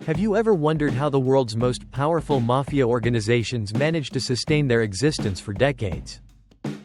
Have you ever wondered how the world's most powerful mafia organizations manage to sustain their existence for decades?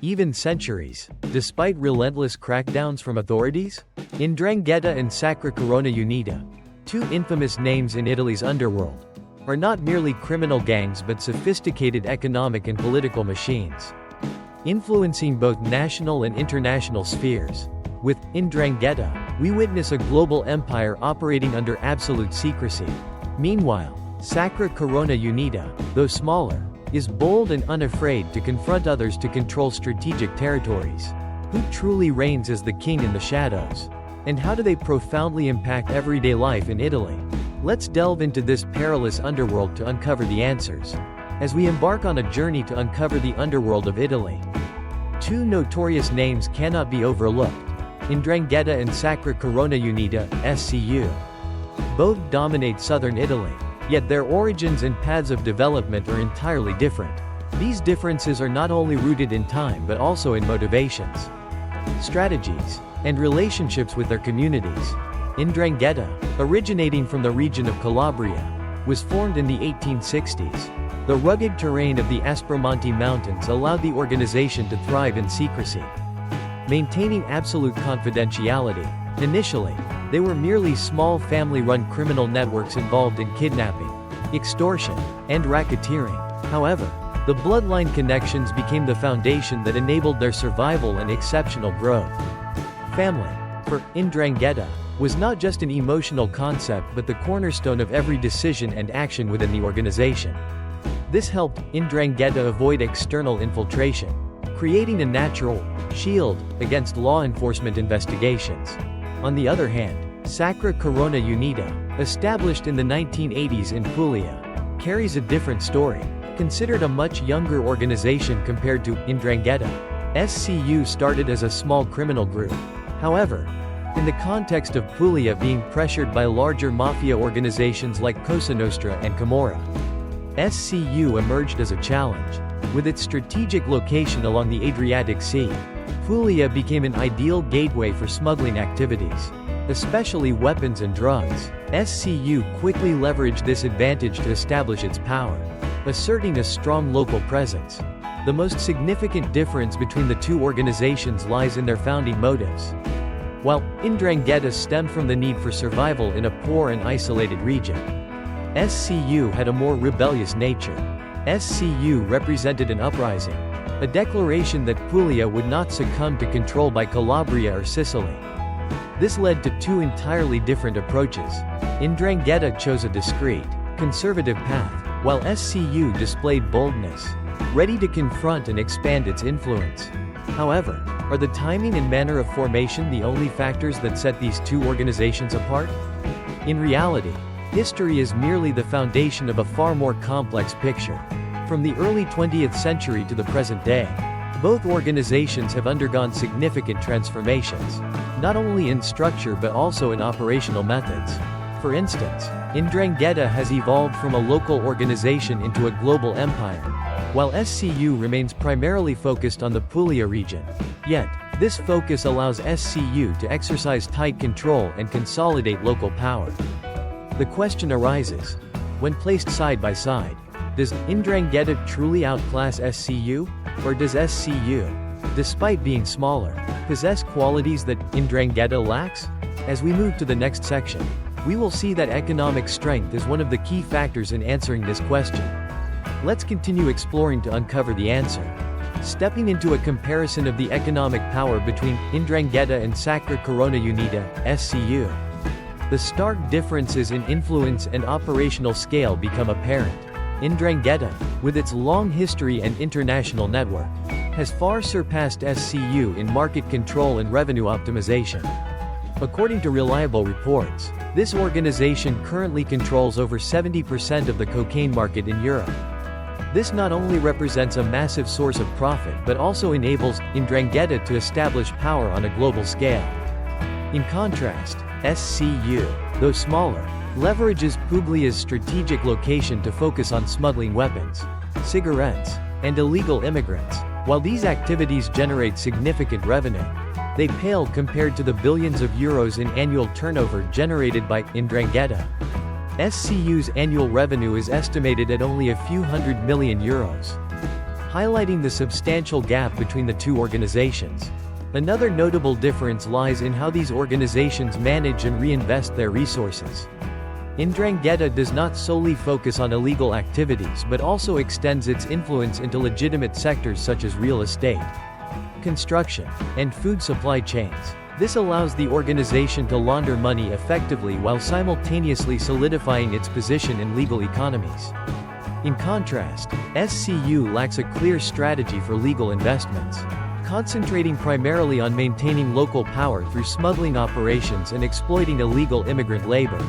Even centuries, despite relentless crackdowns from authorities? Ndrangheta and Sacra Corona Unita, two infamous names in Italy's underworld, are not merely criminal gangs but sophisticated economic and political machines, influencing both national and international spheres. With Ndrangheta, we witness a global empire operating under absolute secrecy. Meanwhile, Sacra Corona Unita, though smaller, is bold and unafraid to confront others to control strategic territories. Who truly reigns as the king in the shadows? And how do they profoundly impact everyday life in Italy? Let's delve into this perilous underworld to uncover the answers, as we embark on a journey to uncover the underworld of Italy. Two notorious names cannot be overlooked: Ndrangheta and Sacra Corona Unita, SCU. Both dominate southern Italy, yet their origins and paths of development are entirely different. These differences are not only rooted in time but also in motivations, strategies, and relationships with their communities. Ndrangheta, originating from the region of Calabria, was formed in the 1860s. The rugged terrain of the Aspromonte Mountains allowed the organization to thrive in secrecy, maintaining absolute confidentiality. Initially, they were merely small family-run criminal networks involved in kidnapping, extortion, and racketeering. However, the bloodline connections became the foundation that enabled their survival and exceptional growth. Family, for Ndrangheta, was not just an emotional concept but the cornerstone of every decision and action within the organization. This helped Ndrangheta avoid external infiltration, creating a natural shield against law enforcement investigations. On the other hand, Sacra Corona Unita, established in the 1980s in Puglia, carries a different story. Considered a much younger organization compared to Ndrangheta, SCU started as a small criminal group. However, in the context of Puglia being pressured by larger mafia organizations like Cosa Nostra and Camorra, SCU emerged as a challenge. With its strategic location along the Adriatic Sea, Puglia became an ideal gateway for smuggling activities, especially weapons and drugs. SCU quickly leveraged this advantage to establish its power, asserting a strong local presence. The most significant difference between the two organizations lies in their founding motives. While Ndrangheta stemmed from the need for survival in a poor and isolated region, SCU had a more rebellious nature. SCU represented an uprising, a declaration that Puglia would not succumb to control by Calabria or Sicily. This led to two entirely different approaches. Ndrangheta chose a discreet, conservative path, while SCU displayed boldness, ready to confront and expand its influence. However, are the timing and manner of formation the only factors that set these two organizations apart? In reality, history is merely the foundation of a far more complex picture. From the early 20th century to the present day, both organizations have undergone significant transformations, not only in structure but also in operational methods. For instance, Ndrangheta has evolved from a local organization into a global empire, while SCU remains primarily focused on the Puglia region. Yet, this focus allows SCU to exercise tight control and consolidate local power. The question arises, when placed side by side, does Ndrangheta truly outclass SCU? Or does SCU, despite being smaller, possess qualities that Ndrangheta lacks? As we move to the next section, we will see that economic strength is one of the key factors in answering this question. Let's continue exploring to uncover the answer. Stepping into a comparison of the economic power between Ndrangheta and Sacra Corona Unita, SCU. The stark differences in influence and operational scale become apparent. Ndrangheta, with its long history and international network, has far surpassed SCU in market control and revenue optimization. According to reliable reports, this organization currently controls over 70% of the cocaine market in Europe. This not only represents a massive source of profit but also enables Ndrangheta to establish power on a global scale. In contrast, SCU, though smaller, leverages Puglia's strategic location to focus on smuggling weapons, cigarettes, and illegal immigrants. While these activities generate significant revenue, they pale compared to the billions of euros in annual turnover generated by Ndrangheta. SCU's annual revenue is estimated at only a few hundred million euros, highlighting the substantial gap between the two organizations. Another notable difference lies in how these organizations manage and reinvest their resources. Ndrangheta does not solely focus on illegal activities but also extends its influence into legitimate sectors such as real estate, construction, and food supply chains. This allows the organization to launder money effectively while simultaneously solidifying its position in legal economies. In contrast, SCU lacks a clear strategy for legal investments, concentrating primarily on maintaining local power through smuggling operations and exploiting illegal immigrant labor.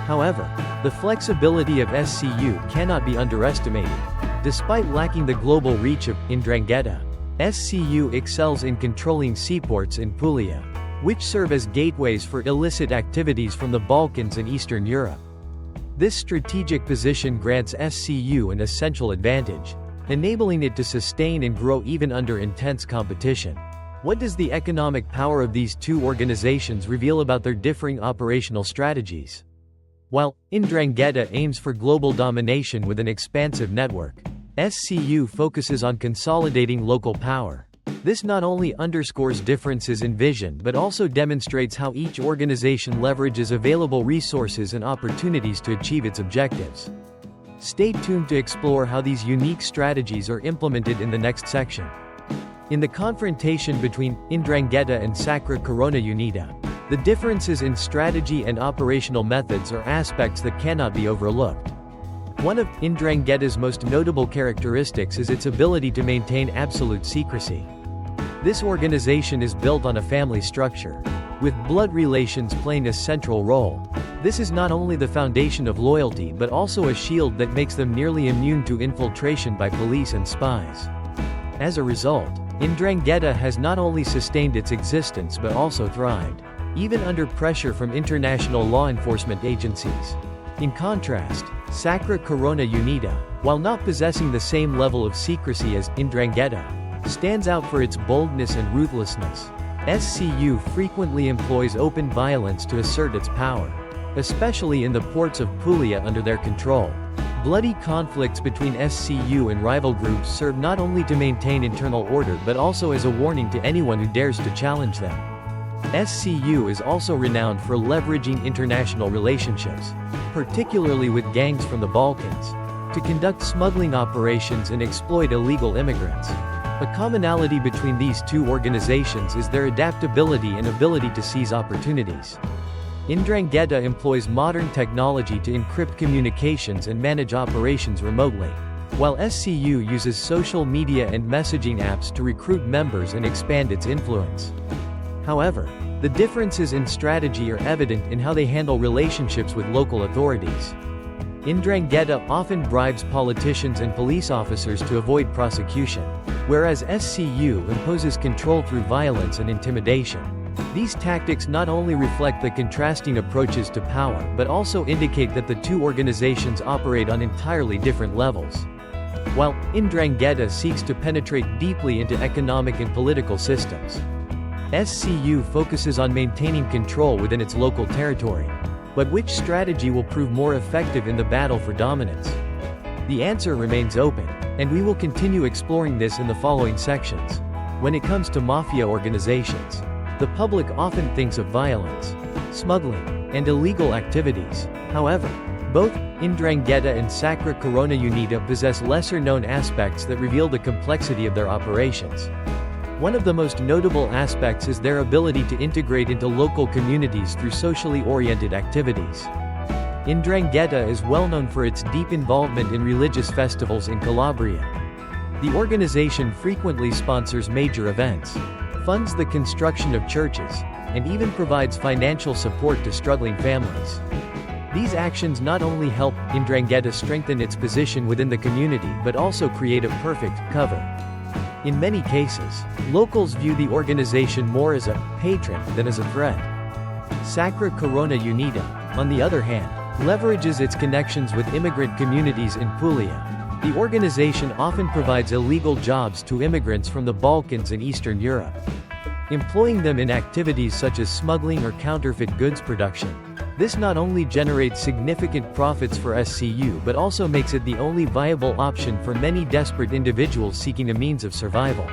However, the flexibility of SCU cannot be underestimated. Despite lacking the global reach of Ndrangheta, SCU excels in controlling seaports in Puglia, which serve as gateways for illicit activities from the Balkans and Eastern Europe. This strategic position grants SCU an essential advantage, enabling it to sustain and grow even under intense competition. What does the economic power of these two organizations reveal about their differing operational strategies? While Ndrangheta aims for global domination with an expansive network, SCU focuses on consolidating local power. This not only underscores differences in vision but also demonstrates how each organization leverages available resources and opportunities to achieve its objectives. Stay tuned to explore how these unique strategies are implemented in the next section. In the confrontation between Ndrangheta and Sacra Corona Unita, the differences in strategy and operational methods are aspects that cannot be overlooked. One of Ndrangheta's most notable characteristics is its ability to maintain absolute secrecy. This organization is built on a family structure, with blood relations playing a central role. This is not only the foundation of loyalty but also a shield that makes them nearly immune to infiltration by police and spies. As a result, Ndrangheta has not only sustained its existence but also thrived, even under pressure from international law enforcement agencies. In contrast, Sacra Corona Unita, while not possessing the same level of secrecy as Ndrangheta, stands out for its boldness and ruthlessness. SCU frequently employs open violence to assert its power, especially in the ports of Puglia under their control. Bloody conflicts between SCU and rival groups serve not only to maintain internal order but also as a warning to anyone who dares to challenge them. SCU is also renowned for leveraging international relationships, particularly with gangs from the Balkans, to conduct smuggling operations and exploit illegal immigrants. A commonality between these two organizations is their adaptability and ability to seize opportunities. Ndrangheta employs modern technology to encrypt communications and manage operations remotely, while SCU uses social media and messaging apps to recruit members and expand its influence. However, the differences in strategy are evident in how they handle relationships with local authorities. Ndrangheta often bribes politicians and police officers to avoid prosecution, whereas SCU imposes control through violence and intimidation. These tactics not only reflect the contrasting approaches to power but also indicate that the two organizations operate on entirely different levels. While Ndrangheta seeks to penetrate deeply into economic and political systems, SCU focuses on maintaining control within its local territory. But which strategy will prove more effective in the battle for dominance? The answer remains open, and we will continue exploring this in the following sections. When it comes to mafia organizations, the public often thinks of violence, smuggling, and illegal activities. However, both Ndrangheta and Sacra Corona Unita possess lesser-known aspects that reveal the complexity of their operations. One of the most notable aspects is their ability to integrate into local communities through socially oriented activities. Ndrangheta is well known for its deep involvement in religious festivals in Calabria. The organization frequently sponsors major events, funds the construction of churches, and even provides financial support to struggling families. These actions not only help Ndrangheta strengthen its position within the community but also create a perfect cover. In many cases, locals view the organization more as a patron than as a threat. Sacra Corona Unita, on the other hand, leverages its connections with immigrant communities in Puglia. The organization often provides illegal jobs to immigrants from the Balkans and Eastern Europe, employing them in activities such as smuggling or counterfeit goods production. This not only generates significant profits for SCU but also makes it the only viable option for many desperate individuals seeking a means of survival.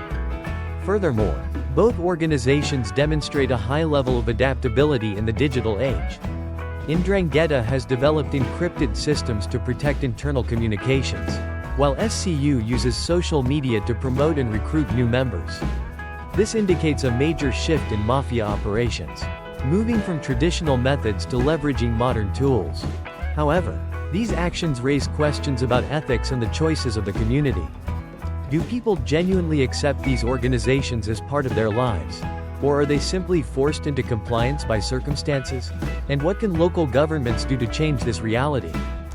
Furthermore, both organizations demonstrate a high level of adaptability in the digital age. Ndrangheta has developed encrypted systems to protect internal communications, while SCU uses social media to promote and recruit new members. This indicates a major shift in Mafia operations, moving from traditional methods to leveraging modern tools. However, these actions raise questions about ethics and the choices of the community. Do people genuinely accept these organizations as part of their lives? Or are they simply forced into compliance by circumstances? And what can local governments do to change this reality?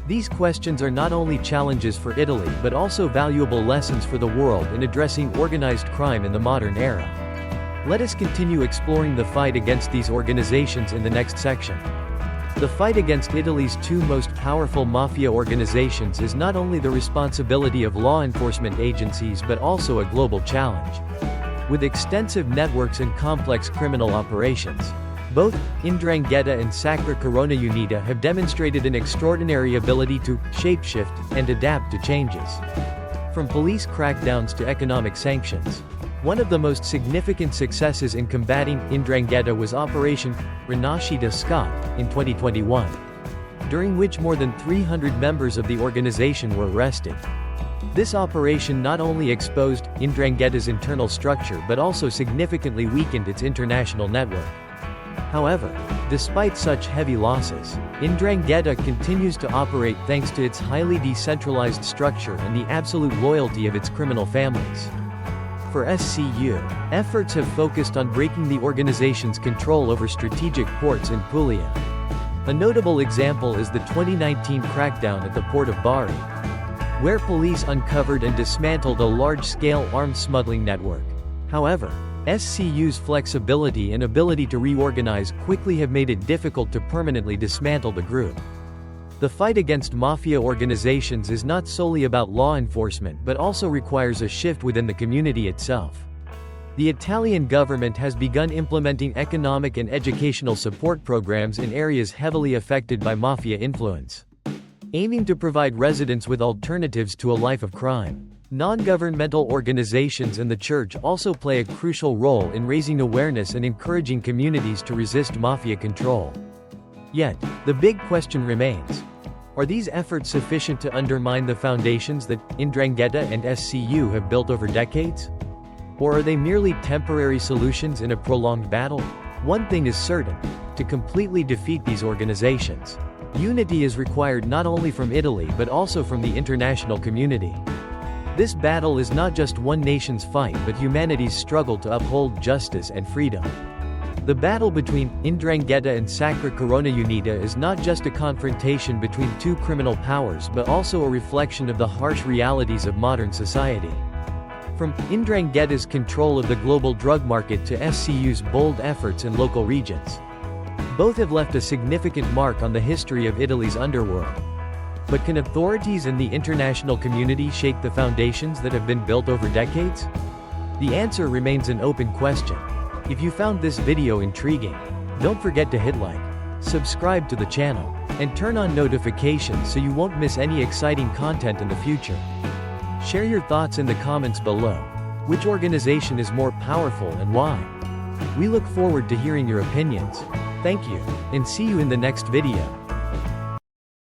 These questions are not only challenges for Italy but also valuable lessons for the world in addressing organized crime in the modern era. Let us continue exploring the fight against these organizations in the next section. The fight against Italy's two most powerful mafia organizations is not only the responsibility of law enforcement agencies but also a global challenge. With extensive networks and complex criminal operations, both Ndrangheta and Sacra Corona Unita have demonstrated an extraordinary ability to shapeshift and adapt to changes. From police crackdowns to economic sanctions, one of the most significant successes in combating Ndrangheta was Operation Rinascita in 2021, during which more than 300 members of the organization were arrested. This operation not only exposed Ndrangheta's internal structure but also significantly weakened its international network. However, despite such heavy losses, Ndrangheta continues to operate thanks to its highly decentralized structure and the absolute loyalty of its criminal families. For SCU, efforts have focused on breaking the organization's control over strategic ports in Puglia. A notable example is the 2019 crackdown at the port of Bari, where police uncovered and dismantled a large-scale arms smuggling network. However, SCU's flexibility and ability to reorganize quickly have made it difficult to permanently dismantle the group. The fight against mafia organizations is not solely about law enforcement but also requires a shift within the community itself. The Italian government has begun implementing economic and educational support programs in areas heavily affected by mafia influence, aiming to provide residents with alternatives to a life of crime. Non-governmental organizations and the church also play a crucial role in raising awareness and encouraging communities to resist mafia control. Yet, the big question remains: are these efforts sufficient to undermine the foundations that Ndrangheta and SCU have built over decades? Or are they merely temporary solutions in a prolonged battle? One thing is certain: to completely defeat these organizations, unity is required not only from Italy but also from the international community. This battle is not just one nation's fight but humanity's struggle to uphold justice and freedom. The battle between Ndrangheta and Sacra Corona Unita is not just a confrontation between two criminal powers but also a reflection of the harsh realities of modern society. From Ndrangheta's control of the global drug market to SCU's bold efforts in local regions, both have left a significant mark on the history of Italy's underworld. But can authorities and the international community shake the foundations that have been built over decades? The answer remains an open question. If you found this video intriguing, don't forget to hit like, subscribe to the channel, and turn on notifications so you won't miss any exciting content in the future. Share your thoughts in the comments below. Which organization is more powerful and why? We look forward to hearing your opinions. Thank you, and see you in the next video.